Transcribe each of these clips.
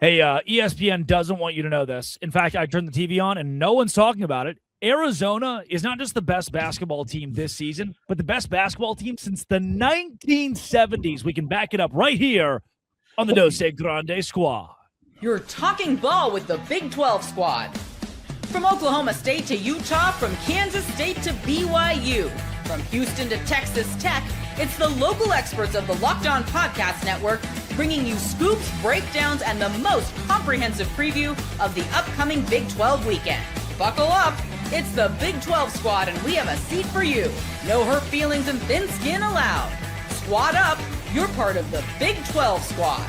Hey, ESPN doesn't want you to know this. In fact, I turned the TV on and no one's talking about it. Arizona is not just the best basketball team this season, but the best basketball team since the 1970s. We can back it up right here on the Dos Grande Squad. You're talking ball with the Big 12 squad. From Oklahoma State to Utah, from Kansas State to BYU, from Houston to Texas Tech, it's the local experts of the Locked On Podcast Network bringing you scoops, breakdowns, and the most comprehensive preview of the upcoming Big 12 weekend. Buckle up, it's the Big 12 squad, and we have a seat for you. No hurt feelings and thin skin allowed. Squad up, you're part of the Big 12 squad.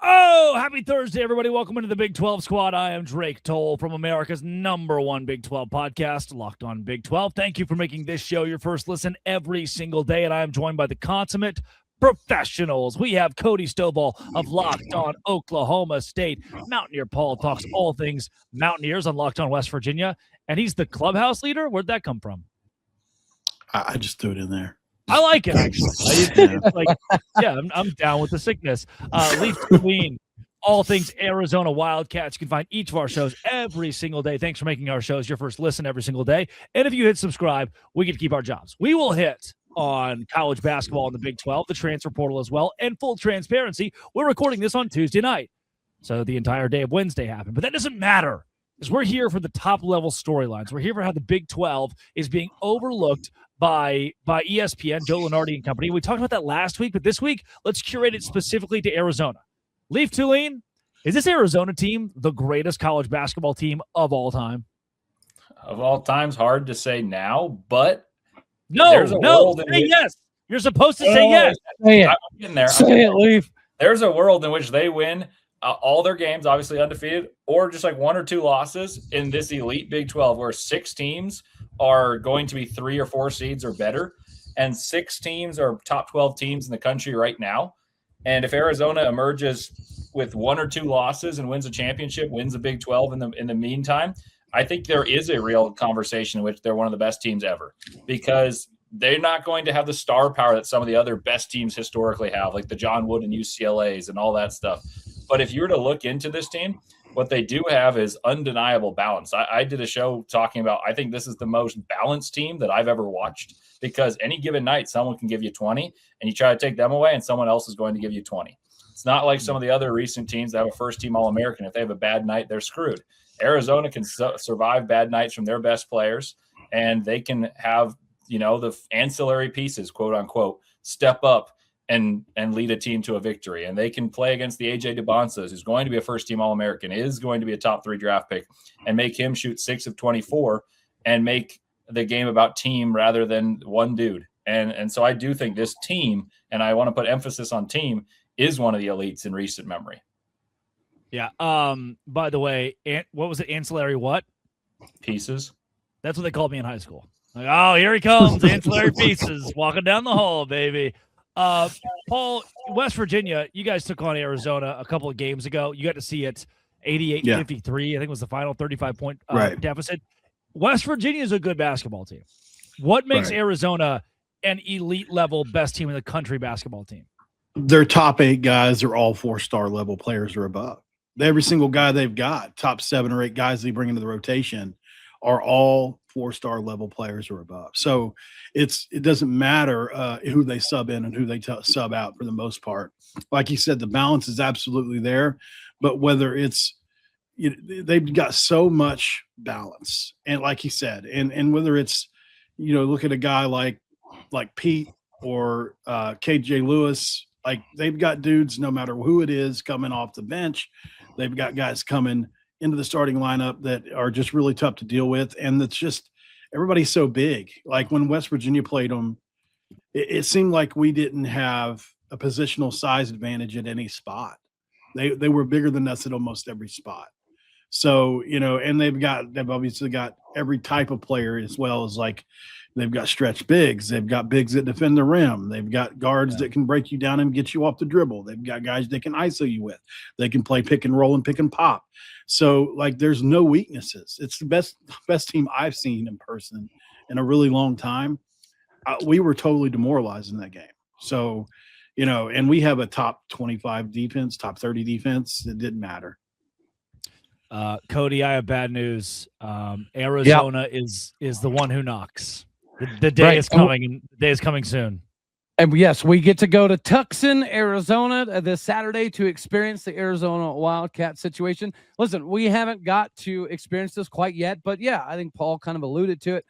Oh, happy Thursday, everybody. Welcome into the Big 12 squad. I am Drake Toll from America's #1 Big 12 podcast, Locked On Big 12. Thank you for making this show your first listen every single day, and I am joined by the consummate professionals. We have Cody Stovall of Locked On Oklahoma State. Mountaineer Paul talks all things Mountaineers on Locked On West Virginia, and he's the clubhouse leader. Where'd that come from? I just threw it in there. I like it, actually. I'm down with the sickness. Leaf Queen, all things Arizona Wildcats. You can find each of our shows every single day. Thanks for making our shows your first listen every single day. And if you hit subscribe, we get to keep our jobs. We will hit on college basketball in the Big 12, the transfer portal as well, and full transparency. We're recording this on Tuesday night, so the entire day of Wednesday happened. But that doesn't matter, because we're here for the top-level storylines. We're here for how the Big 12 is being overlooked by ESPN, Joe Lunardi and company. We talked about that last week, but this week, let's curate it specifically to Arizona. Leaf Tulane, is this Arizona team the greatest college basketball team of all time? Of all times, hard to say now, but no, say yes. You're supposed to say yes. Say it. I'm getting there. Say it, Leaf. There's a world in which they win all their games, obviously undefeated, or just like 1 or 2 losses in this elite Big 12 where 6 teams are going to be 3 or 4 seeds or better, and 6 teams are top 12 teams in the country right now. And if Arizona emerges with 1 or 2 losses and wins a championship, wins the Big 12 in the meantime, I think there is a real conversation in which they're one of the best teams ever, because they're not going to have the star power that some of the other best teams historically have, like the John Wood and UCLA's and all that stuff. But if you were to look into this team, what they do have is undeniable balance. I did a show talking about, I think this is the most balanced team that I've ever watched, because any given night, someone can give you 20 and you try to take them away and someone else is going to give you 20. It's not like some of the other recent teams that have a first-team All-American. If they have a bad night, they're screwed. Arizona can survive bad nights from their best players, and they can have, the ancillary pieces, quote unquote, step up and lead a team to a victory. And they can play against the AJ DeBonzas, who's going to be a first-team All-American, is going to be a top 3 draft pick, and make him shoot 6 of 24 and make the game about team rather than one dude. And so I do think this team, and I want to put emphasis on team, is one of the elites in recent memory. Yeah. By the way, what was it? Ancillary what? Pieces. That's what they called me in high school. Like, oh, here he comes, ancillary pieces, walking down the hall, baby. Paul, West Virginia, you guys took on Arizona a couple of games ago. You got to see it 88-53. I think was the final 35-point deficit. West Virginia is a good basketball team. What makes Arizona an elite-level best team in the country basketball team? Their top 8 guys are all 4-star level players or above. Every single guy they've got, top 7 or 8 guys they bring into the rotation, are all 4-star level players or above. So it doesn't matter who they sub in and who they sub out for the most part. Like you said, the balance is absolutely there, but whether it's they've got so much balance, and like he said, and whether it's look at a guy like Pete or KJ Lewis, like they've got dudes no matter who it is coming off the bench. They've got guys coming into the starting lineup that are just really tough to deal with. And it's just, everybody's so big. Like when West Virginia played them, it seemed like we didn't have a positional size advantage at any spot. They were bigger than us at almost every spot. So, and they've obviously got every type of player, as well as like they've got stretch bigs. They've got bigs that defend the rim. They've got guards that can break you down and get you off the dribble. They've got guys they can ISO you with. They can play pick and roll and pick and pop. So like there's no weaknesses. It's the best team I've seen in person in a really long time. We were totally demoralized in that game. So, and we have a top 25 defense, top 30 defense. It didn't matter. Cody, I have bad news. Arizona is the one who knocks. The day is coming. The day is coming soon. And yes, we get to go to Tucson, Arizona this Saturday to experience the Arizona Wildcat situation. Listen, we haven't got to experience this quite yet, but yeah, I think Paul kind of alluded to it.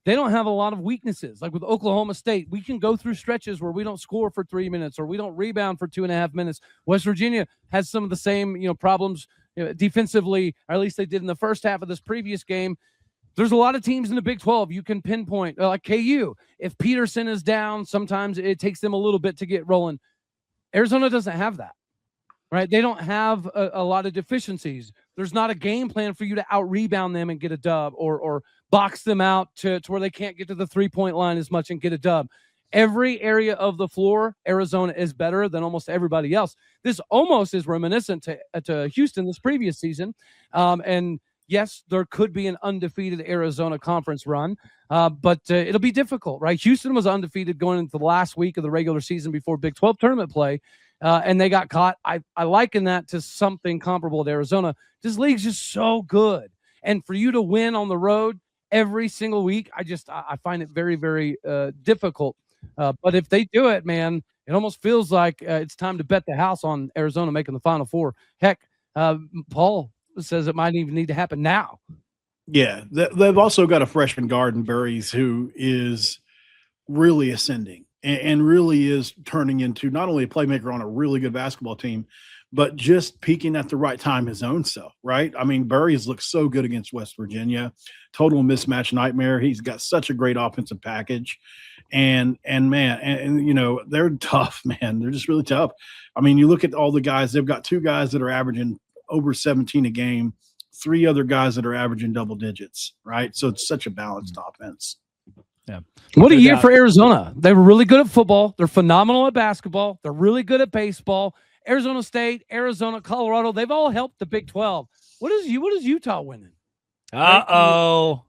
They don't have a lot of weaknesses. Like with Oklahoma State, we can go through stretches where we don't score for 3 minutes or we don't rebound for 2.5 minutes. West Virginia has some of the same, problems defensively, or at least they did in the first half of this previous game. There's a lot of teams in the Big 12 you can pinpoint, like KU. If Peterson is down, sometimes it takes them a little bit to get rolling. Arizona doesn't have that, right? They don't have a lot of deficiencies. There's not a game plan for you to out-rebound them and get a dub or box them out to where they can't get to the three-point line as much and get a dub. Every area of the floor, Arizona is better than almost everybody else. This almost is reminiscent to Houston this previous season. And yes, there could be an undefeated Arizona conference run, but it'll be difficult, right? Houston was undefeated going into the last week of the regular season before Big 12 tournament play, and they got caught. I liken that to something comparable to Arizona. This league's just so good. And for you to win on the road every single week, I find it very, very difficult. But if they do it, man, it almost feels like it's time to bet the house on Arizona making the Final Four. Heck, Paul says it might even need to happen now. Yeah, they've also got a freshman guard in Burries who is really ascending and really is turning into not only a playmaker on a really good basketball team, but just peaking at the right time his own self, right? I mean, Burries looks so good against West Virginia. Total mismatch nightmare. He's got such a great offensive package. And man, they're tough, man. They're just really tough. I mean, you look at all the guys, they've got 2 guys that are averaging over 17 a game, 3 other guys that are averaging double digits, right? So it's such a balanced offense. Yeah. What a year for Arizona. They were really good at football. They're phenomenal at basketball. They're really good at baseball. Arizona State, Arizona, Colorado, they've all helped the Big 12. What is Utah winning? Uh-oh.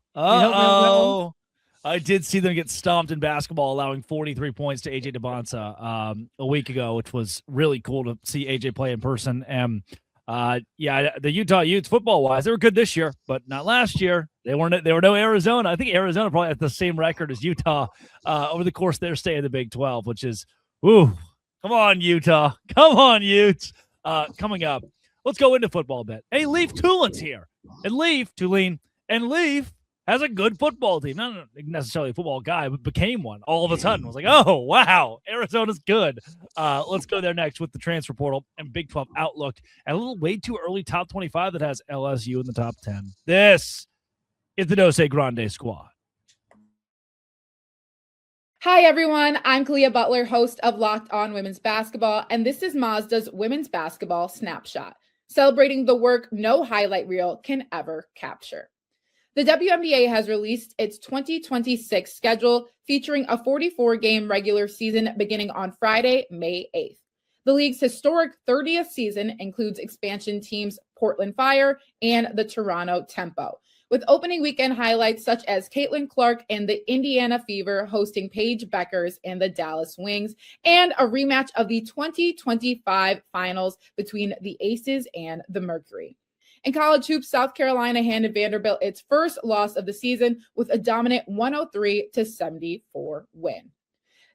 I did see them get stomped in basketball, allowing 43 points to AJ DeBonsa a week ago, which was really cool to see AJ play in person. And the Utah Utes football-wise, they were good this year, but not last year. They were no Arizona. I think Arizona probably has the same record as Utah over the course of their stay in the Big 12, which is, ooh, come on, Utah. Come on, Utes. Coming up, let's go into football a bit. Hey, Leaf Tulin's here. And Leaf has a good football team. Not necessarily a football guy, but became one all of a sudden. I was like, oh, wow, Arizona's good. Let's go there next with the transfer portal and Big 12 outlook and a little way too early top 25 that has LSU in the top 10. This is the Dose Grande squad. Hi, everyone. I'm Kalia Butler, host of Locked On Women's Basketball, and this is Mazda's Women's Basketball Snapshot, celebrating the work no highlight reel can ever capture. The WNBA has released its 2026 schedule featuring a 44-game regular season beginning on Friday, May 8th. The league's historic 30th season includes expansion teams Portland Fire and the Toronto Tempo, with opening weekend highlights such as Caitlin Clark and the Indiana Fever hosting Paige Beckers and the Dallas Wings, and a rematch of the 2025 finals between the Aces and the Mercury. In college hoops, South Carolina handed Vanderbilt its first loss of the season with a dominant 103-74 win.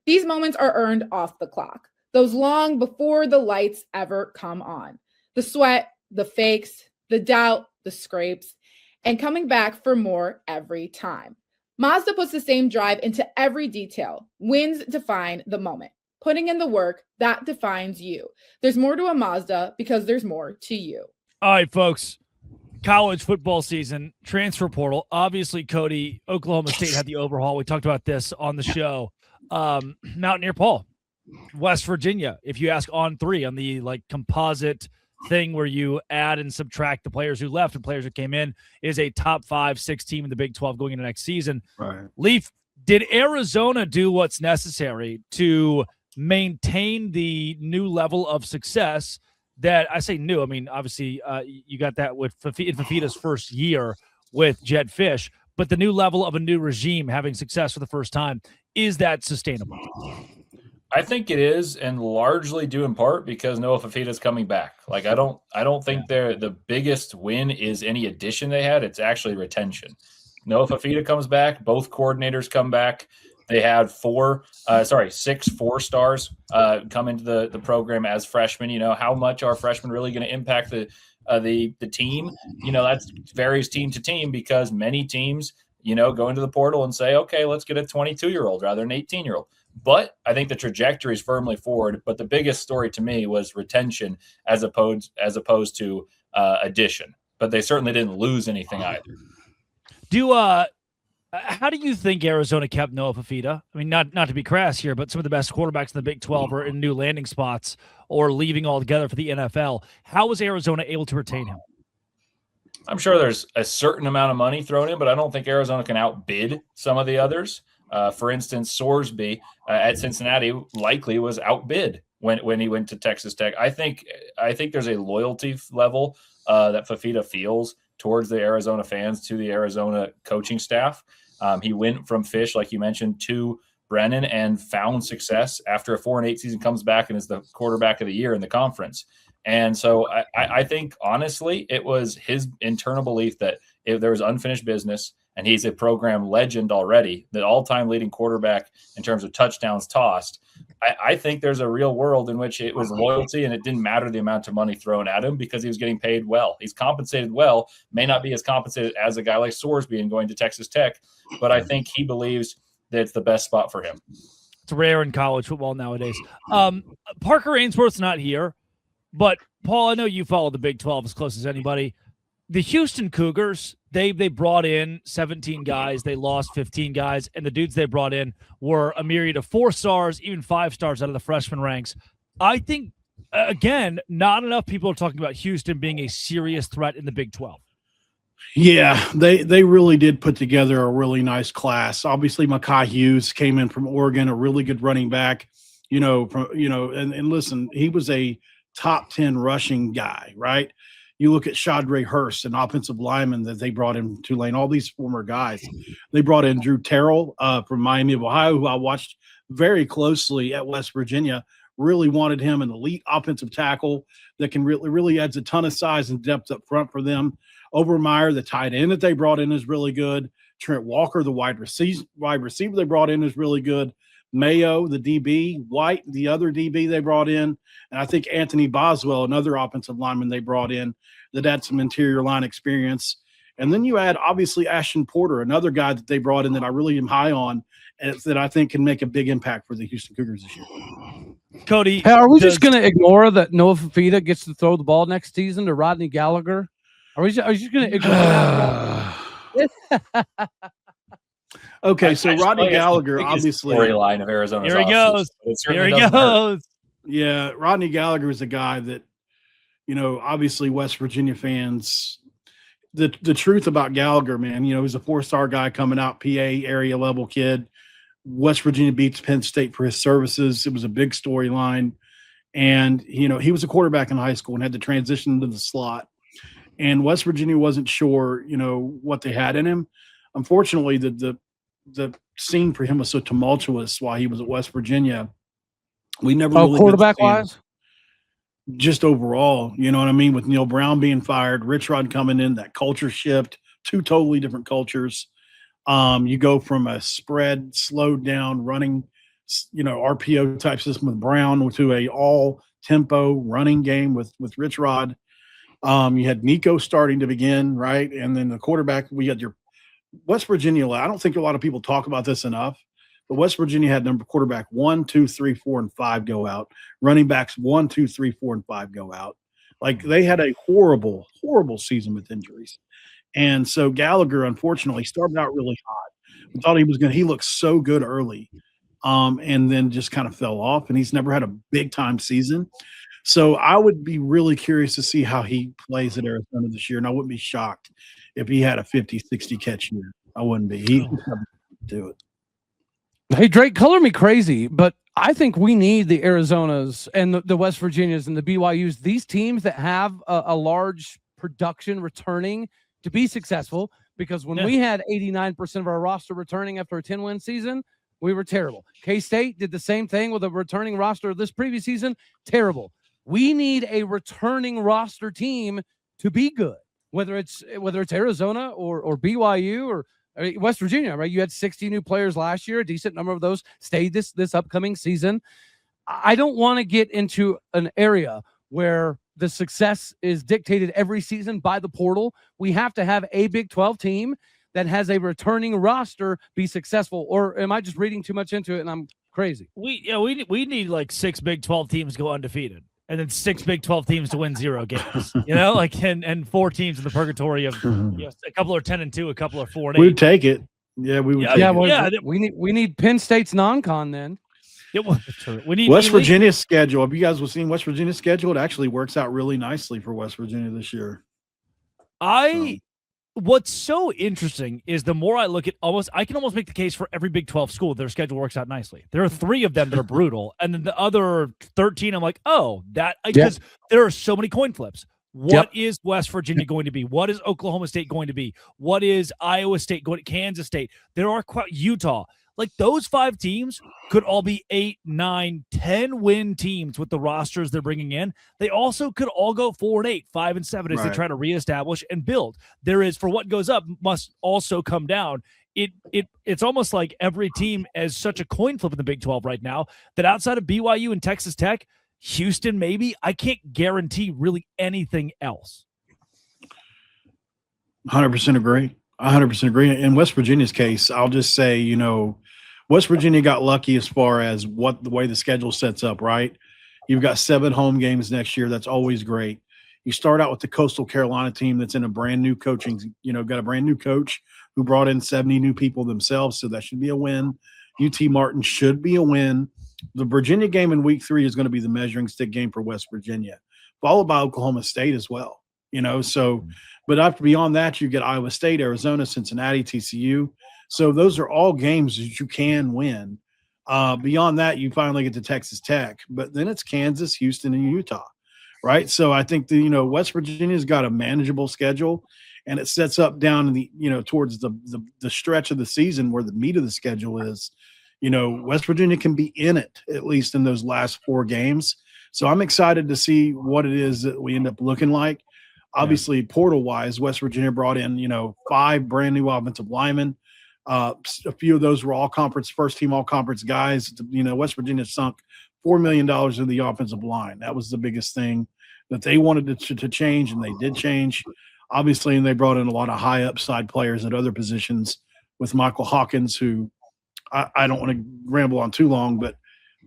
These moments are earned off the clock, those long before the lights ever come on. The sweat, the fakes, the doubt, the scrapes, and coming back for more every time. Mazda puts the same drive into every detail. Wins define the moment. Putting in the work, that defines you. There's more to a Mazda because there's more to you. All right, folks. College football season, transfer portal. Obviously, Cody, Oklahoma State had the overhaul. We talked about this on the show. Mountaineer Paul, West Virginia. If you ask on 3 on the composite thing where you add and subtract the players who left and players who came in, is a top 5-6 team in the Big 12 going into next season. Right. Leaf, did Arizona do what's necessary to maintain the new level of success that I say new? I mean, obviously you got that with Fafita's first year with Jed Fish, but the new level of a new regime having success for the first time, is that sustainable? I think it is, and largely due in part because Noah Fafita's coming back. Like I don't think the biggest win is any addition they had. It's actually retention. Noah Fafita comes back. Both coordinators come back. They had 6 4-stars come into the program as freshmen. You know, how much are freshmen really going to impact the team? You know, that varies team to team because many teams, you know, go into the portal and say, okay, let's get a 22-year-old rather than an 18-year-old. But I think the trajectory is firmly forward. But the biggest story to me was retention as opposed to addition. But they certainly didn't lose anything either. How do you think Arizona kept Noah Fafita? I mean, not to be crass here, but some of the best quarterbacks in the Big 12 are in new landing spots or leaving altogether for the NFL. How was Arizona able to retain him? I'm sure there's a certain amount of money thrown in, but I don't think Arizona can outbid some of the others. For instance, Sorsby at Cincinnati likely was outbid when he went to Texas Tech. I think there's a loyalty level that Fafita feels towards the Arizona fans, to the Arizona coaching staff. He went from Fish, like you mentioned, to Brennan and found success after a 4-8 season, comes back and is the quarterback of the year in the conference. And so I think, honestly, it was his internal belief that if there was unfinished business, and he's a program legend already, the all-time leading quarterback in terms of touchdowns tossed, I think there's a real world in which it was loyalty and it didn't matter the amount of money thrown at him because he was getting paid well. He's compensated well, may not be as compensated as a guy like Sorsby and going to Texas Tech, but I think he believes that it's the best spot for him. It's rare in college football nowadays. Parker Ainsworth's not here, but Paul, I know you follow the Big 12 as close as anybody. The Houston Cougars, they brought in 17 guys. They lost 15 guys. And the dudes they brought in were a myriad of 4-stars, even 5-stars out of the freshman ranks. I think, again, not enough people are talking about Houston being a serious threat in the Big 12. Yeah, they really did put together a really nice class. Obviously, Mekhi Hughes came in from Oregon, a really good running back, and listen, he was a top 10 rushing guy, right? You look at Shadre Hurst, an offensive lineman that they brought in Tulane, all these former guys. They brought in Drew Terrell from Miami of Ohio, who I watched very closely at West Virginia. Really wanted him, an elite offensive tackle that can really adds a ton of size and depth up front for them. Overmeyer, the tight end that they brought in, is really good. Trent Walker, the wide receiver they brought in, is really good. Mayo, the DB, White, the other DB they brought in, and I think Anthony Boswell, another offensive lineman they brought in that had some interior line experience. And then you add, obviously, Ashton Porter, another guy that they brought in that I really am high on and that I think can make a big impact for the Houston Cougars this year. Cody, hey, are we just going to ignore that Noah Fafita gets to throw the ball next season to Rodney Gallagher? Are you just going to ignore that? Okay, so Rodney Gallagher, obviously, storyline of Arizona. Here he goes. Here he goes. Yeah, Rodney Gallagher is a guy that, obviously West Virginia fans. The truth about Gallagher, man, he's a 4-star guy coming out, PA area level kid. West Virginia beats Penn State for his services. It was a big storyline, and he was a quarterback in high school and had to transition into the slot. And West Virginia wasn't sure, what they had in him. Unfortunately, the scene for him was so tumultuous while he was at West Virginia. We never really quarterback wise, just overall, you know what I mean? With Neil Brown being fired, Rich Rod coming in, that culture shift, 2 totally different cultures. You go from a spread, slowed down, running, RPO type system with Brown to a all tempo running game with Rich Rod. You had Nico starting to begin, right? And then the quarterback, we had your West Virginia. I don't think a lot of people talk about this enough, but West Virginia had number quarterback 1, 2, 3, 4, and 5 go out. Running backs 1, 2, 3, 4, and 5 go out. Like they had a horrible, horrible season with injuries. And so Gallagher, unfortunately, started out really hot. We thought he looked so good early, and then just kind of fell off. And he's never had a big time season. So I would be really curious to see how he plays at Arizona this year. And I wouldn't be shocked if he had a 50, 60 catch year. I wouldn't be. He would do it. Hey, Drake, color me crazy, but I think we need the Arizonas and the West Virginias and the BYUs, these teams that have a large production returning to be successful, because when we had 89% of our roster returning after a 10-win season, We were terrible. K-State did the same thing with a returning roster this previous season. Terrible. We need a returning roster team to be good, whether it's Arizona or BYU or West Virginia, right? You had 60 new players last year. A decent number of those stayed this upcoming season. I don't want to get into an area where the success is dictated every season by the portal. We have to have a Big 12 team that has a returning roster be successful. Or am I just reading too much into it and I'm crazy? We need like 6 Big 12 teams to go undefeated, and then 6 Big 12 teams to win 0 games. And 4 teams in the purgatory of a couple are 10-2, a couple are 4-8. We'd take it. Yeah, we would. We need Penn State's non-con then. We need West Virginia's schedule. Have you guys seen West Virginia's schedule? It actually works out really nicely for West Virginia this year. What's so interesting is the more I look at I can almost make the case for every Big 12 school, their schedule works out nicely. There are 3 of them that are brutal. And then the other 13, I'm like, because there are so many coin flips. What is West Virginia going to be? What is Oklahoma State going to be? What is Iowa State going to Kansas State? There are Utah. Like those 5 teams could all be 8, 9, 10 win teams with the rosters they're bringing in. They also could all go 4-8, 5-7 as they try to reestablish and build. There is, for what goes up must also come down. It's almost like every team is such a coin flip in the Big 12 right now that outside of BYU and Texas Tech, Houston maybe, I can't guarantee really anything else. 100% agree. 100% agree. In West Virginia's case, I'll just say, West Virginia got lucky as far as the way the schedule sets up, right? You've got 7 home games next year. That's always great. You start out with the Coastal Carolina team that's in a brand new coaching, got a brand new coach who brought in 70 new people themselves. So that should be a win. UT Martin should be a win. The Virginia game in week 3 is going to be the measuring stick game for West Virginia, followed by Oklahoma State as well, but after beyond that, you get Iowa State, Arizona, Cincinnati, TCU. So those are all games that you can win. Beyond that, you finally get to Texas Tech, but then it's Kansas, Houston, and Utah, right? So I think West Virginia's got a manageable schedule, and it sets up down in the towards the stretch of the season where the meat of the schedule is. West Virginia can be in it at least in those last 4 games. So I'm excited to see what it is that we end up looking like. Obviously, portal-wise, West Virginia brought in 5 brand new offensive linemen. A few of those were all-conference, first-team all-conference guys. West Virginia sunk $4 million in the offensive line. That was the biggest thing that they wanted to change, and they did change. Obviously, and they brought in a lot of high-upside players at other positions with Michael Hawkins, who I don't want to ramble on too long, but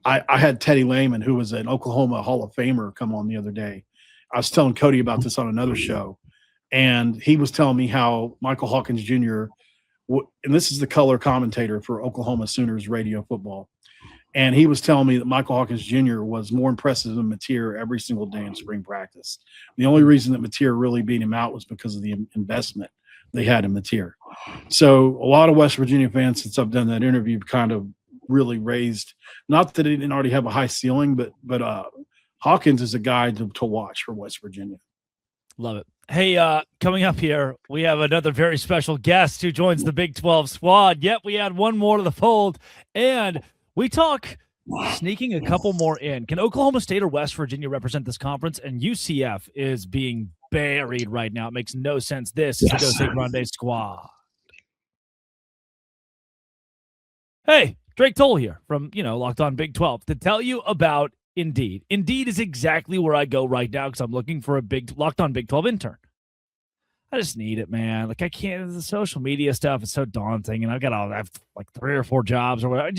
I had Teddy Lehman, who was an Oklahoma Hall of Famer, come on the other day. I was telling Cody about this on another show, and he was telling me how Michael Hawkins Jr., and this is the color commentator for Oklahoma Sooners radio football, and he was telling me that Michael Hawkins Jr. was more impressive than Mateer every single day in spring practice. The only reason that Mateer really beat him out was because of the investment they had in Mateer. So a lot of West Virginia fans, since I've done that interview, kind of really raised, not that he didn't already have a high ceiling, but Hawkins is a guy to watch for West Virginia. Love it. Hey, coming up here, we have another very special guest who joins the Big 12 squad. Yep, we add one more to the fold, and we talk sneaking a couple more in. Can Oklahoma State or West Virginia represent this conference? And UCF is being buried right now. It makes no sense. This is the Go State Grande squad. Hey, Drake Toll here from, Locked On Big 12 to tell you about Indeed. Indeed is exactly where I go right now because I'm looking for a Locked On Big 12 intern. I just need it, man. Like, I can't, the social media stuff is so daunting, and I have like 3 or 4 jobs or whatever.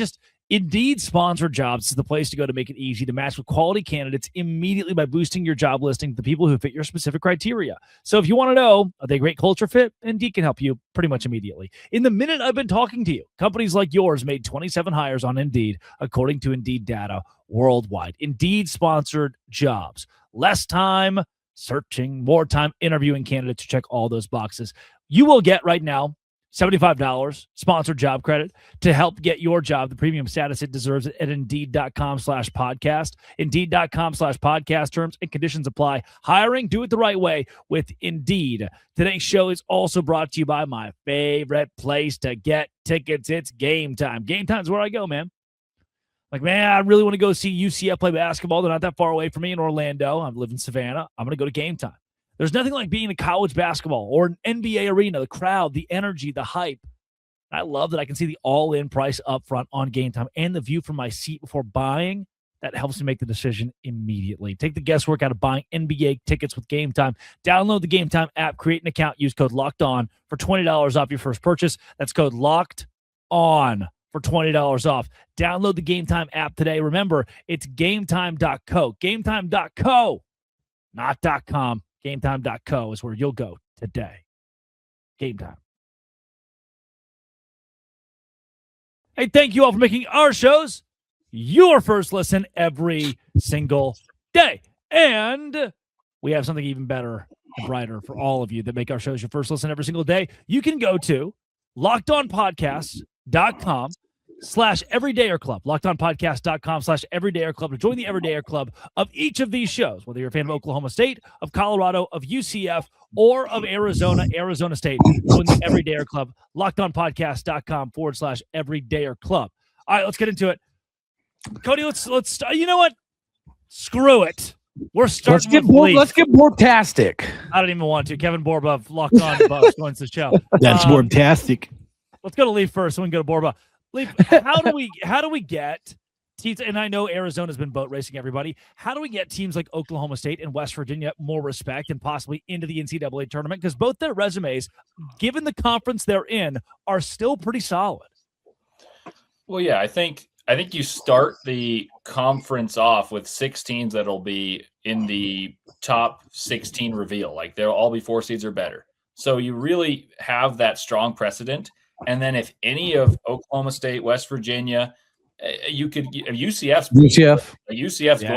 Indeed sponsored jobs is the place to go to make it easy to match with quality candidates immediately by boosting your job listing to people who fit your specific criteria. So if you want to know, are they a great culture fit? Indeed can help you pretty much immediately. In the minute I've been talking to you, companies like yours made 27 hires on Indeed, according to Indeed data worldwide. Indeed sponsored jobs. Less time searching, more time interviewing candidates to check all those boxes. You will get right now $75 sponsored job credit to help get your job the premium status it deserves at Indeed.com/podcast. Indeed.com/podcast. Terms and conditions apply. Hiring, do it the right way with Indeed. Today's show is also brought to you by my favorite place to get tickets. It's Game Time. Game Time's where I go, man. Like, man, I really want to go see UCF play basketball. They're not that far away from me in Orlando. I live in Savannah. I'm going to go to Game Time. There's nothing like being in college basketball or an NBA arena, the crowd, the energy, the hype. I love that I can see the all-in price up front on Game Time and the view from my seat before buying. That helps me make the decision immediately. Take the guesswork out of buying NBA tickets with Game Time. Download the Game Time app, create an account, use code LOCKEDON for $20 off your first purchase. That's code LOCKEDON for $20 off. Download the Game Time app today. Remember, it's gametime.co. Gametime.co, not .com. GameTime.co is where you'll go today. Game Time. Hey, thank you all for making our shows your first listen every single day. And we have something even better and brighter for all of you that make our shows your first listen every single day. You can go to LockedOnPodcasts.com/everydayer club. LockedOnPodcast.com/everydayer club to join the Everydayer Club of each of these shows, whether you're a fan of Oklahoma State, of Colorado, of UCF, or of Arizona State. Join the Everydayer Club. LockedOnPodcast.com/everydayer club. All right, let's get into it. Cody, let's start. You know what? Screw it. We're starting Let's get Bortastic. I don't even want to. Kevin Borba of Locked On Bucks joins the show. That's fantastic. Let's go to Leaf first, so we can go to Borba. Leaf, how do we get teams? And I know Arizona's been boat racing everybody. How do we get teams like Oklahoma State and West Virginia more respect and possibly into the NCAA tournament? Because both their resumes, given the conference they're in, are still pretty solid. Well, yeah, I think you start the conference off with 6 teams that'll be in the top 16 reveal. Like they'll all be 4 seeds or better. So you really have that strong precedent. And then if any of Oklahoma State, West Virginia, you could UCF's going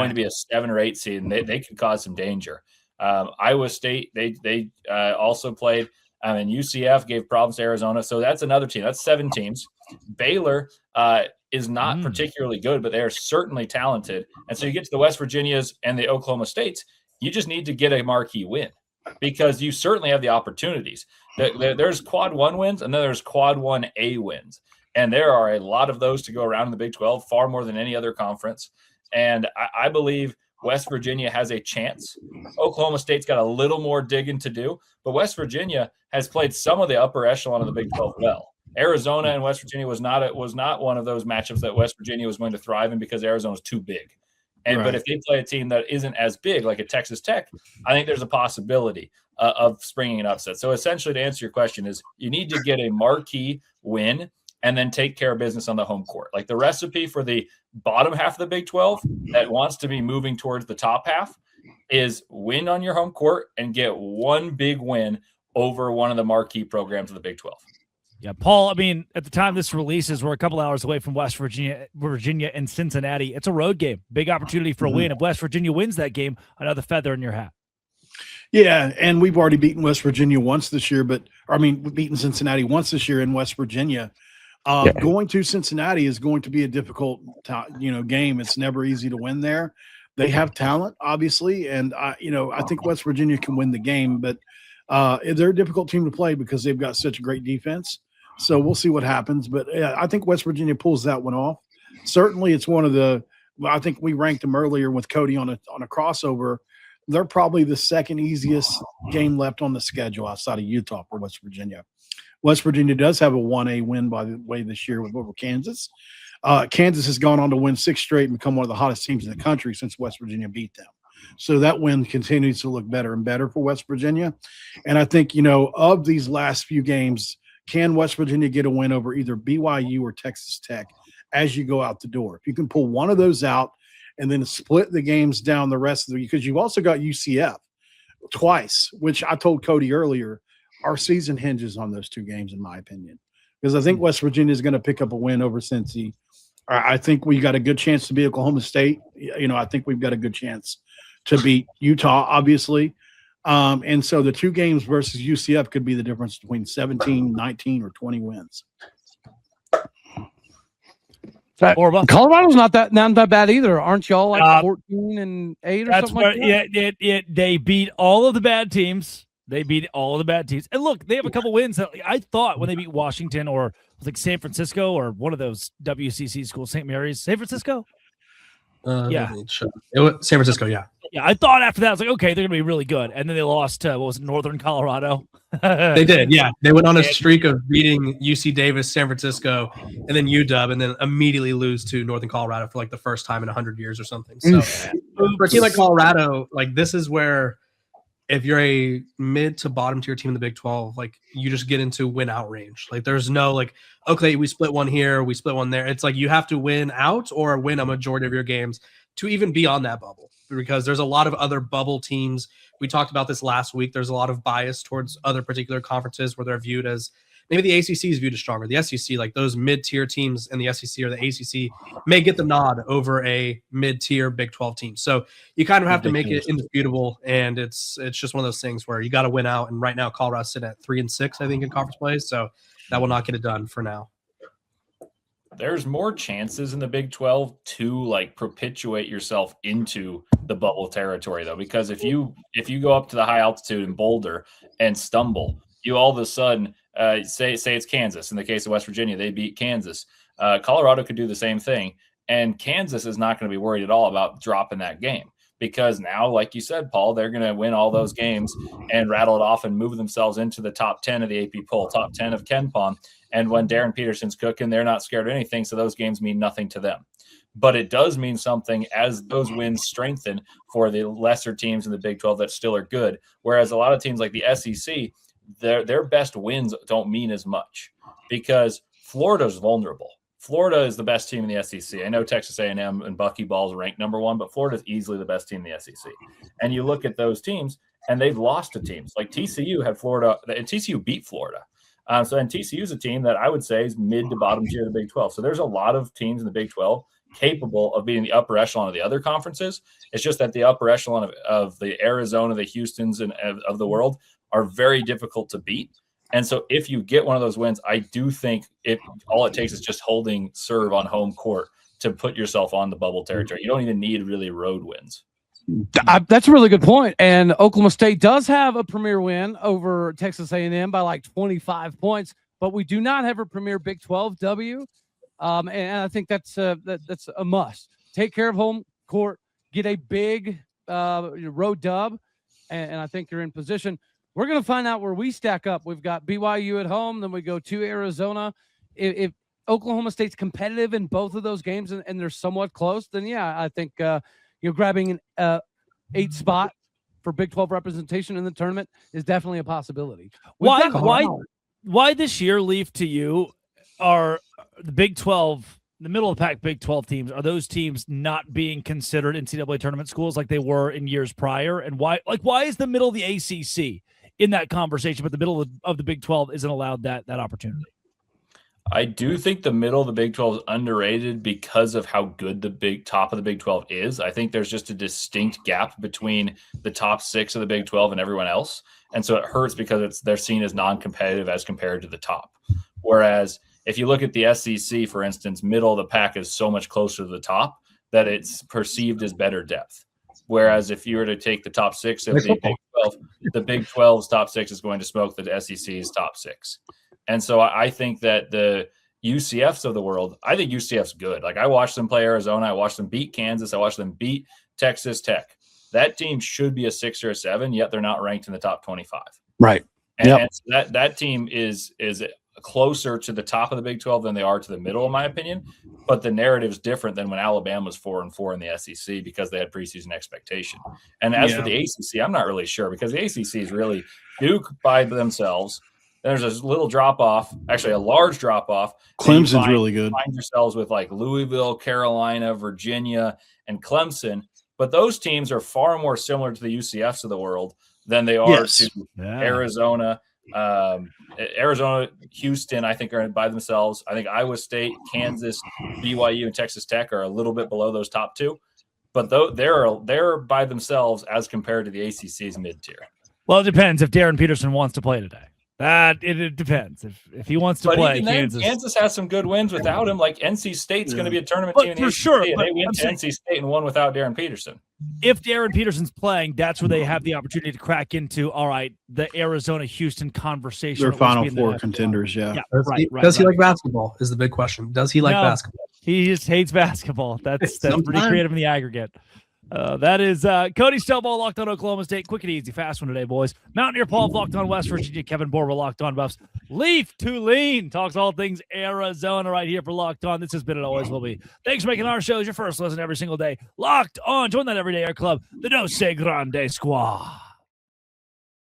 to be a 7 or 8 seed, and they could cause some danger. Iowa State, they also played, and UCF gave problems to Arizona. So that's another team. That's 7 teams. Baylor is not particularly good, but they are certainly talented. And so you get to the West Virginias and the Oklahoma States, you just need to get a marquee win because you certainly have the opportunities. There's quad 1 wins, and then there's quad 1A wins. And there are a lot of those to go around in the Big 12, far more than any other conference. And I believe West Virginia has a chance. Oklahoma State's got a little more digging to do, but West Virginia has played some of the upper echelon of the Big 12 well. Arizona and West Virginia was not one of those matchups that West Virginia was going to thrive in because Arizona was too big. But if they play a team that isn't as big, like a Texas Tech, I think there's a possibility of springing an upset. So essentially, to answer your question, is you need to get a marquee win and then take care of business on the home court. Like the recipe for the bottom half of the Big 12 that wants to be moving towards the top half is win on your home court and get one big win over one of the marquee programs of the Big 12. Yeah, Paul, I mean, at the time this releases, we're a couple hours away from West Virginia and Cincinnati. It's a road game. Big opportunity for a win. If West Virginia wins that game, another feather in your hat. Yeah, and we've already beaten West Virginia once this year, we've beaten Cincinnati once this year in West Virginia. Going to Cincinnati is going to be a difficult, game. It's never easy to win there. They have talent, obviously, and I think West Virginia can win the game, but they're a difficult team to play because they've got such a great defense. So we'll see what happens, but I think West Virginia pulls that one off. Certainly, it's one of the. I think we ranked them earlier with Cody on a crossover. They're probably the second easiest game left on the schedule outside of Utah for West Virginia. West Virginia does have a 1A win, by the way, this year over Kansas. Kansas has gone on to win 6 straight and become one of the hottest teams in the country since West Virginia beat them. So that win continues to look better and better for West Virginia. And I think, of these last few games, can West Virginia get a win over either BYU or Texas Tech as you go out the door? If you can pull one of those out and then split the games down the rest of the – because you've also got UCF twice, which I told Cody earlier, our season hinges on those 2 games, in my opinion, because I think West Virginia is going to pick up a win over Cincy. I think we got a good chance to beat Oklahoma State. I think we've got a good chance to beat Utah, obviously. And so the 2 games versus UCF could be the difference between 17, 19, or 20 wins. Colorado's not that bad either. Aren't y'all like 14-8 or that's something like that? Yeah, they beat all of the bad teams. And look, they have a couple wins that I thought when they beat Washington or like San Francisco or one of those WCC schools, St. Mary's, San Francisco. Yeah, it was San Francisco. Yeah. Yeah, I thought after that I was like, okay, they're gonna be really good, and then they lost to Northern Colorado. They did, yeah. They went on a streak of beating UC Davis, San Francisco, and then UW, and then immediately lose to Northern Colorado for like the first time in 100 years or something. So for a team like Colorado, like this is where if you're a mid to bottom tier team in the Big 12, like you just get into win out range. Like there's no like, okay, we split one here, we split one there. It's like you have to win out or win a majority of your games to even be on that bubble, because there's a lot of other bubble teams. We talked about this last week. There's a lot of bias towards other particular conferences where they're viewed as maybe the ACC is viewed as stronger. The SEC, like those mid-tier teams in the SEC or the ACC may get the nod over a mid-tier Big 12 team. So you kind of have to make it indisputable, and it's just one of those things where you got to win out. And right now, Colorado's sitting at 3-6, I think, in conference play. So that will not get it done for now. There's more chances in the Big 12 to like perpetuate yourself into the bubble territory, though, because if you go up to the high altitude in Boulder and stumble, you all of a sudden say it's Kansas. In the case of West Virginia, they beat Kansas. Colorado could do the same thing, and Kansas is not going to be worried at all about dropping that game, because now, like you said, Paul, they're going to win all those games and rattle it off and move themselves into the top 10 of the AP poll, top 10 of KenPom. And when Darren Peterson's cooking, they're not scared of anything, so those games mean nothing to them. But it does mean something as those wins strengthen for the lesser teams in the Big 12 that still are good, whereas a lot of teams like the SEC, their best wins don't mean as much because Florida's vulnerable. Florida is the best team in the SEC. I know Texas A&M and Buckyball is ranked number 1, but Florida is easily the best team in the SEC. And you look at those teams, and they've lost to teams. Like TCU had Florida, and TCU beat Florida. And TCU is a team that I would say is mid to bottom tier of the Big 12. So there's a lot of teams in the Big 12 capable of being the upper echelon of the other conferences. It's just that the upper echelon of the Arizona, the Houstons, and of the world are very difficult to beat. And so if you get one of those wins, I do think all it takes is just holding serve on home court to put yourself on the bubble territory. You don't even need really road wins. That's a really good point. And Oklahoma State does have a premier win over Texas A&M by like 25 points, but we do not have a premier Big 12 W. And I think that's a must. Take care of home court, get a big road dub, and I think you're in position. We're going to find out where we stack up. We've got BYU at home, then we go to Arizona. If Oklahoma State's competitive in both of those games and they're somewhat close, then yeah, I think you're grabbing an 8 spot for Big 12 representation in the tournament is definitely a possibility. Why this year, Leaf, to you, are the Big 12, the middle of the pack Big 12 teams, are those teams not being considered NCAA tournament schools like they were in years prior? And why is the middle of the ACC in that conversation, but the middle of the Big 12 isn't allowed that opportunity? I do think the middle of the Big 12 is underrated because of how good the big top of the Big 12 is. I think there's just a distinct gap between the top 6 of the Big 12 and everyone else. And so it hurts because they're seen as non-competitive as compared to the top. Whereas if you look at the SEC, for instance, middle of the pack is so much closer to the top that it's perceived as better depth. Whereas if you were to take the top 6 of the Big 12, the Big 12's top 6 is going to smoke the SEC's top 6. And so I think that the UCFs of the world, I think UCF's good. Like I watched them play Arizona. I watched them beat Kansas. I watched them beat Texas Tech. That team should be a 6 or a 7, yet they're not ranked in the top 25. Right. And so that team is closer to the top of the Big 12 than they are to the middle, in my opinion. But the narrative is different than when Alabama was 4-4 in the SEC because they had preseason expectation. And as for the ACC, I'm not really sure because the ACC is really Duke by themselves. There's a little drop off, actually a large drop off. Clemson's really good. Find yourselves with like Louisville, Carolina, Virginia, and Clemson. But those teams are far more similar to the UCFs of the world than they are to Arizona. Arizona, Houston, I think are by themselves. I think Iowa State, Kansas, BYU, and Texas Tech are a little bit below those top 2. But they're by themselves as compared to the ACC's mid-tier. Well, it depends if Darren Peterson wants to play today. It depends. If he wants to play, even then, Kansas has some good wins without him. Like NC State's going to be a tournament team in for the sure. ACC, and they went to NC State and won without Darren Peterson. If Darren Peterson's playing, that's where they have the opportunity to crack into the Arizona-Houston conversation. Their Final Four contenders, yeah. Does he like basketball is the big question. Does he like basketball? He just hates basketball. That's pretty creative in the aggregate. That is Cody Stelball, Locked On Oklahoma State. Quick and easy, fast one today, boys. Mountaineer Paul, Locked On West Virginia. Kevin Borba, Locked On Buffs. Leaf Tulane talks all things Arizona right here for Locked On. This has been and always will be. Thanks for making our shows your first listen every single day. Locked On. Join that Everyday Air Club, the No Say Grande Squad.